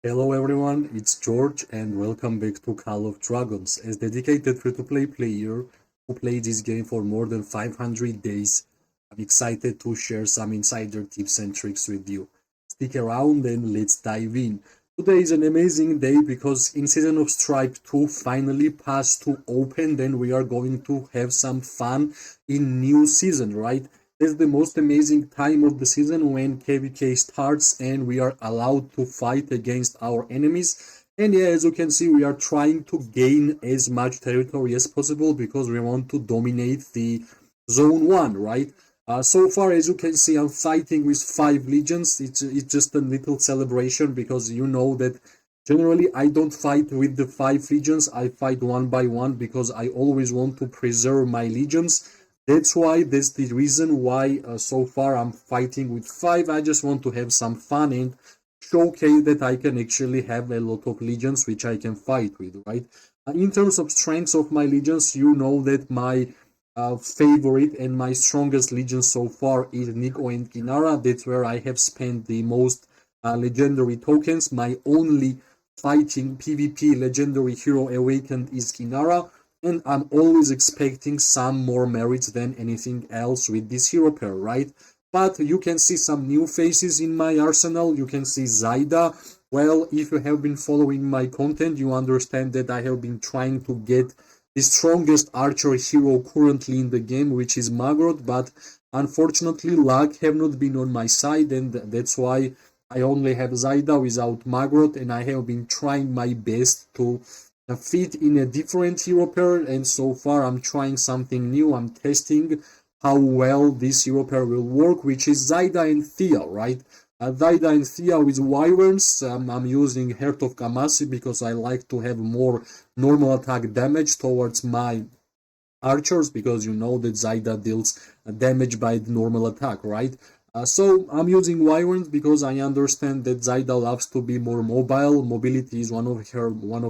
Hello everyone, it's George and welcome back to Call of Dragons. As dedicated free-to-play player who played this game for more than 500 days, I'm excited to share some insider tips and tricks with you. Stick around and let's dive in. Today is an amazing day because in Season of Stripe 2 finally passed to open, then we are going to have some fun in new season, right? It's the most amazing time of the season when KVK starts and we are allowed to fight against our enemies. And yeah, as you can see, we are trying to gain as much territory as possible because we want to dominate the Zone 1, right? So far, as you can see, I'm fighting with 5 legions. It's just a little celebration because you know that generally I don't fight with the 5 legions. I fight one by one because I always want to preserve my legions. That's the reason why so far I'm fighting with 5. I just want to have some fun and showcase that I can actually have a lot of legions which I can fight with, right? In terms of strengths of my legions, you know that my favorite and my strongest legion so far is Nico and Kinara. That's where I have spent the most legendary tokens. My only fighting PvP legendary hero awakened is Kinara, and I'm always expecting some more merits than anything else with this hero pair, right? But you can see some new faces in my arsenal. You can see Zayda. Well, if you have been following my content, you understand that I have been trying to get the strongest archer hero currently in the game, which is Magrod, but unfortunately luck have not been on my side, and that's why I only have Zayda without Magrod, and I have been trying my best to fit in a different hero pair, and so far I'm trying something new. I'm testing how well this hero pair will work, which is Zayda and Theia, right? Zayda and Theia with Wyverns. I'm using Heart of Kamasi because I like to have more normal attack damage towards my archers, because you know that Zayda deals damage by the normal attack, right? So I'm using Wyverns because I understand that Zayda loves to be more mobile. Mobility is one of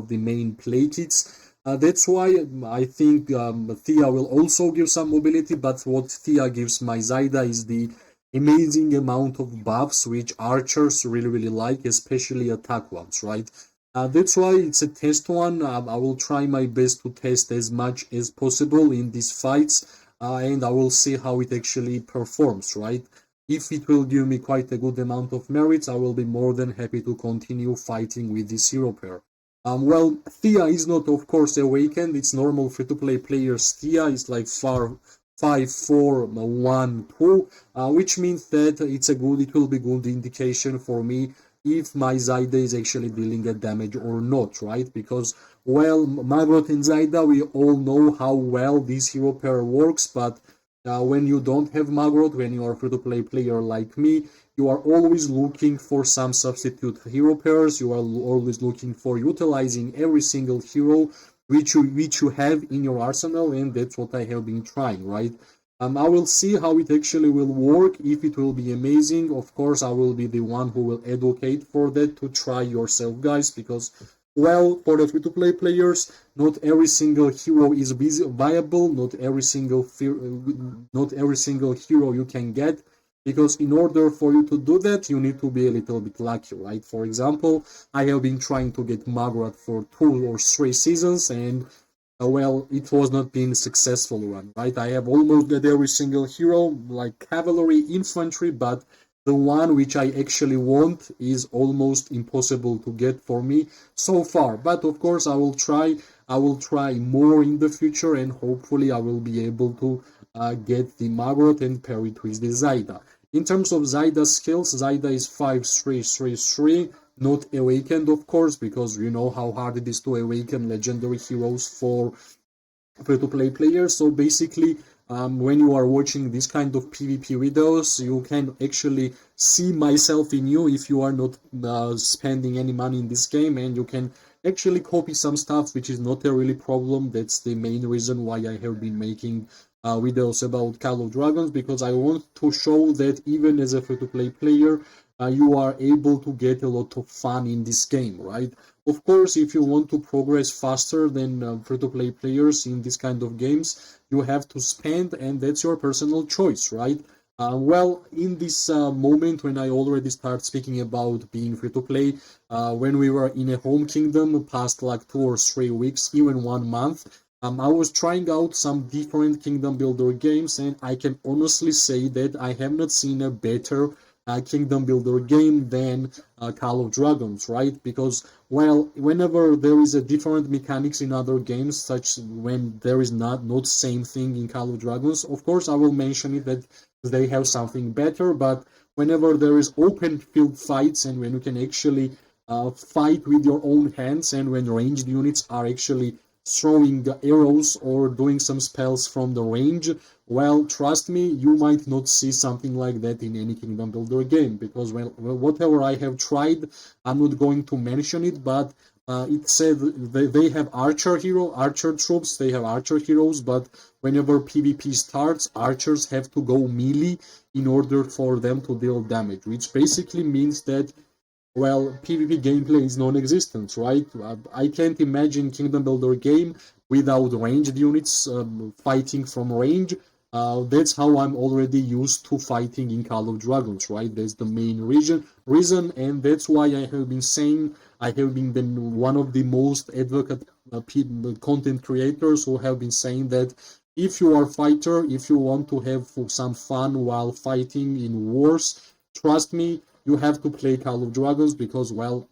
the main play kits. That's why I think Theia will also give some mobility, but what Theia gives my Zayda is the amazing amount of buffs which archers really like, especially attack ones, right? That's why it's a test one. I will try my best to test as much as possible in these fights, and I will see how it actually performs, right? If it will give me quite a good amount of merits, I will be more than happy to continue fighting with this hero pair. Well, Theia is not, of course, awakened. It's normal free-to-play players. Theia is like 5-4-1-2, which means that it will be good indication for me if my Zayda is actually dealing a damage or not, right? Because, well, Magrot and Zayda, we all know how well this hero pair works, but when you don't have Magrot, when you are a free-to-play player like me, you are always looking for some substitute hero pairs. You are always looking for utilizing every single hero which you have in your arsenal, and that's what I have been trying, right? I will see how it actually will work. If it will be amazing, of course, I will be the one who will advocate for that to try yourself, guys, because, well, for the free-to-play players, not every single hero is viable. Not every single hero you can get, because in order for you to do that, you need to be a little bit lucky, right? For example, I have been trying to get Magrat for 2 or 3 seasons, and well, it was not being a successful one, right? I have almost got every single hero, like cavalry, infantry, but the one which I actually want is almost impossible to get for me so far. But of course, I will try. I will try more in the future, and hopefully, I will be able to get the Magrot and pair it with the Zayda. In terms of Zayda skills, Zayda is 5-3-3-3, not awakened, of course, because you know how hard it is to awaken legendary heroes for free-to-play players. So basically, when you are watching this kind of PvP videos, you can actually see myself in you if you are not spending any money in this game, and you can actually copy some stuff, which is not a really problem. That's the main reason why I have been making videos about Call of Dragons, because I want to show that even as a free-to-play player, you are able to get a lot of fun in this game, right? Of course, if you want to progress faster than free-to-play players in this kind of games, you have to spend, and that's your personal choice, right? Well, in this moment when I already start speaking about being free to play, when we were in a home kingdom past like 2 or 3 weeks, even 1 month, I was trying out some different kingdom builder games, and I can honestly say that I have not seen a better kingdom builder game than Call of Dragons, right? Because well, whenever there is a different mechanics in other games, such when there is not same thing in Call of Dragons, of course I will mention it that they have something better. But whenever there is open field fights and when you can actually fight with your own hands, and when ranged units are actually throwing arrows or doing some spells from the range, well, trust me, you might not see something like that in any Kingdom Builder game, because well, whatever I have tried, I'm not going to mention it, but it said they have archer troops, they have archer heroes, but whenever PvP starts, archers have to go melee in order for them to deal damage, which basically means that well, PvP gameplay is non-existent, right? I can't imagine Kingdom Builder game without ranged units fighting from range. That's how I'm already used to fighting in Call of Dragons, right? That's the main reason, and that's why I have been saying I have been one of the most advocate content creators who have been saying that if you are a fighter, if you want to have some fun while fighting in wars, trust me, you have to play Call of Dragons, because, well,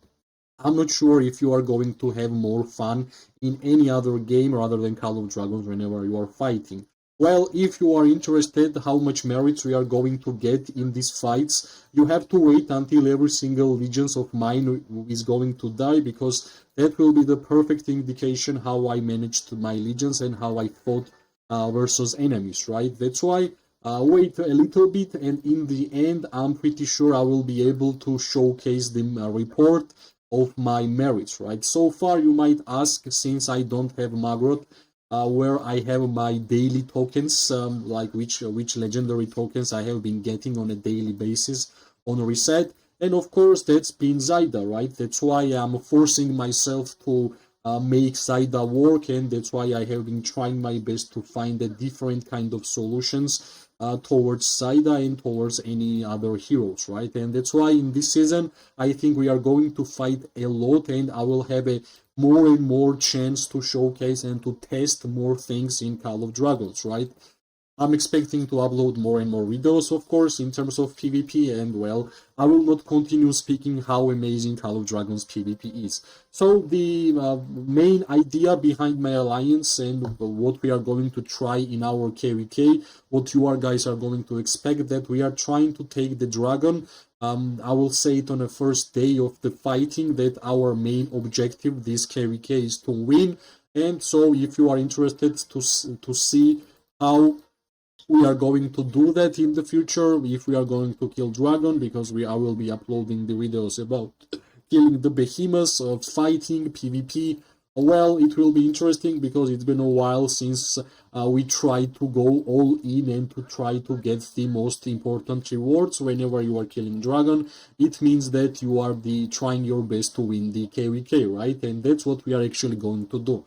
I'm not sure if you are going to have more fun in any other game rather than Call of Dragons whenever you are fighting. Well, if you are interested how much merits we are going to get in these fights, you have to wait until every single legions of mine is going to die, because that will be the perfect indication how I managed my legions and how I fought versus enemies, right? That's why wait a little bit, and in the end, I'm pretty sure I will be able to showcase the report of my merits, right? So far, you might ask, since I don't have Magrot, where I have my daily tokens, like which legendary tokens I have been getting on a daily basis on reset, and of course that's been Zayda, right? That's why I'm forcing myself to make Zayda work, and that's why I have been trying my best to find a different kind of solutions towards Zayda and towards any other heroes, right? And that's why in this season, I think we are going to fight a lot, and I will have a more and more chance to showcase and to test more things in Call of Dragons, right? I'm expecting to upload more and more videos, of course, in terms of PvP, and well, I will not continue speaking how amazing Call of Dragons PvP is. So the main idea behind my alliance and what we are going to try in our KVK, what you guys are going to expect, that we are trying to take the dragon. I will say it on the first day of the fighting that our main objective this KVK is to win. And so if you are interested to see how we are going to do that in the future, if we are going to kill dragon, because I will be uploading the videos about killing the behemoths of fighting PvP. Well, it will be interesting because it's been a while since we tried to go all in and to try to get the most important rewards whenever you are killing dragon. It means that you are trying your best to win the KVK, right? And that's what we are actually going to do.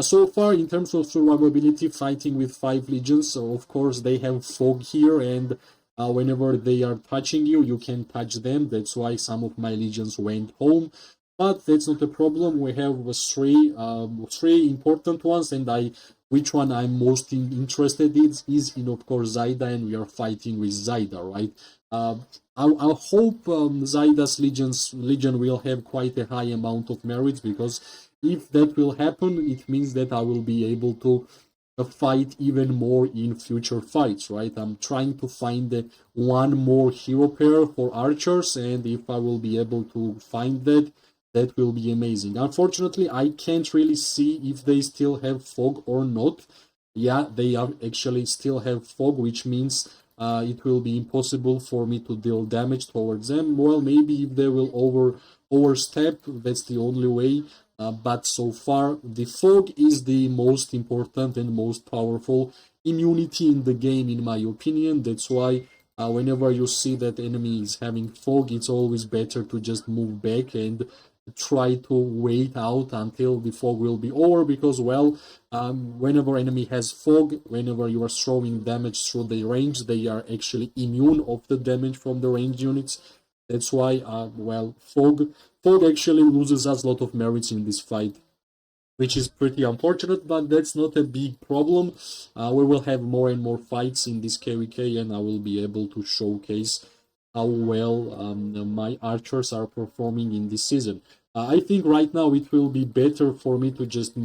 So far, in terms of survivability, fighting with 5 legions, so of course they have fog here, and whenever they are touching you, you can touch them. That's why some of my legions went home. But that's not a problem. We have three important ones, and which one I'm most interested in is in, of course, Zayda, and we are fighting with Zayda, right? Uh, I hope Zayda's legion will have quite a high amount of merits, because if that will happen, it means that I will be able to fight even more in future fights, right? I'm trying to find one more hero pair for archers, and if I will be able to find that, that will be amazing. Unfortunately, I can't really see if they still have fog or not. Yeah, they are actually still have fog, which means it will be impossible for me to deal damage towards them. Well, maybe if they will overstep, that's the only way. But so far, the fog is the most important and most powerful immunity in the game, in my opinion. That's why whenever you see that enemy is having fog, it's always better to just move back and try to wait out until the fog will be over, because well, whenever enemy has fog, whenever you are throwing damage through the range, they are actually immune of the damage from the range units. That's why well, fog actually loses us a lot of merits in this fight, which is pretty unfortunate, but that's not a big problem. We will have more and more fights in this KVK, and I will be able to showcase how well my archers are performing in this season. I think right now it will be better for me to just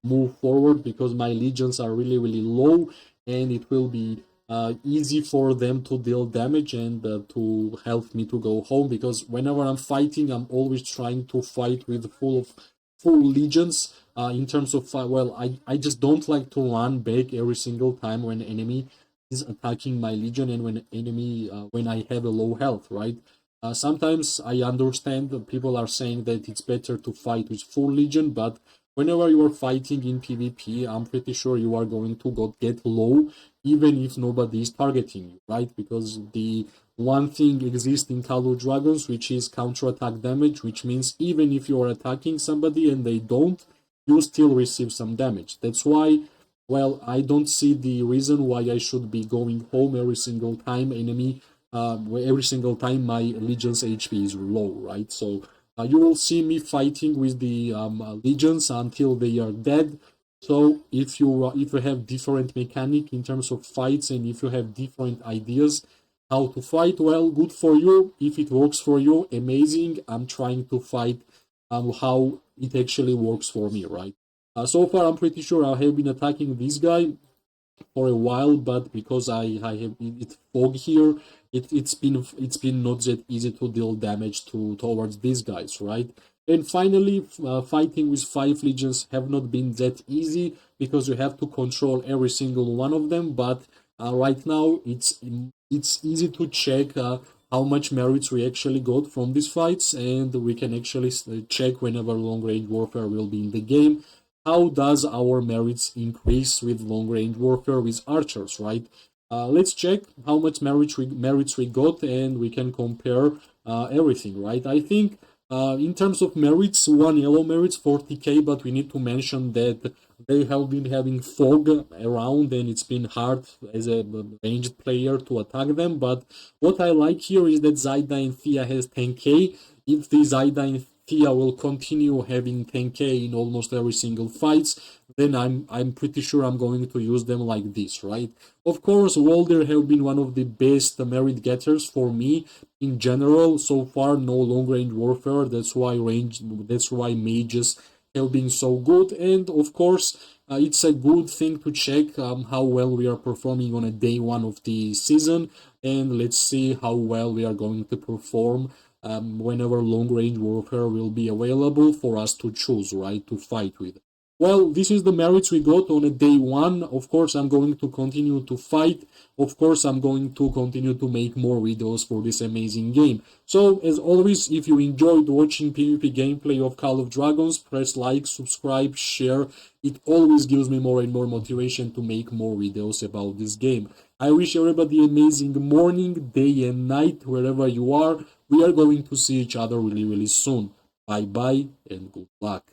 move forward, because my legions are really, really low, and it will be easy for them to deal damage and to help me to go home, because whenever I'm fighting, I'm always trying to fight with full legions. In terms of well, I just don't like to run back every single time when enemy is attacking my legion, and when I have a low health, right? Sometimes I understand that people are saying that it's better to fight with full legion, but whenever you are fighting in PvP, I'm pretty sure you are going to get low, even if nobody is targeting you, right? Because the one thing exists in Call of Dragons, which is counter-attack damage, which means even if you are attacking somebody and they don't, you still receive some damage. That's why, well, I don't see the reason why I should be going home every single time every single time my Legion's HP is low, right? So you will see me fighting with the Legions until they are dead. So if you have different mechanic in terms of fights, and if you have different ideas how to fight, well, good for you. If it works for you, amazing. I'm trying to fight how it actually works for me, right? So far, I'm pretty sure I have been attacking this guy for a while, but because I have it fog here, it's been not that easy to deal damage towards these guys, right? And finally, fighting with 5 legions have not been that easy, because you have to control every single one of them. But right now, it's easy to check how much merits we actually got from these fights, and we can actually check whenever long range warfare will be in the game. How does our merits increase with long range warfare with archers, right? Let's check how much merits we got, and we can compare everything, right? I think in terms of merits, one yellow merits 40k, but we need to mention that they have been having fog around, and it's been hard as a ranged player to attack them. But what I like here is that Zayda and Theia has 10k. If the Zayda and Theia will continue having 10k in almost every single fights, then I'm pretty sure I'm going to use them like this, right? Of course, Walder have been one of the best merit getters for me in general. So far, no long range warfare. That's why mages have been so good. And of course, it's a good thing to check how well we are performing on a day one of the season, and let's see how well we are going to perform whenever long range warfare will be available for us to choose, right, to fight with. Well, this is the merits we got on a day one. Of course, I'm going to continue to fight. Of course, I'm going to continue to make more videos for this amazing game. So, as always, if you enjoyed watching PvP gameplay of Call of Dragons, press like, subscribe, share. It always gives me more and more motivation to make more videos about this game. I wish everybody amazing morning, day, and night, wherever you are. We are going to see each other really, really soon. Bye bye and good luck.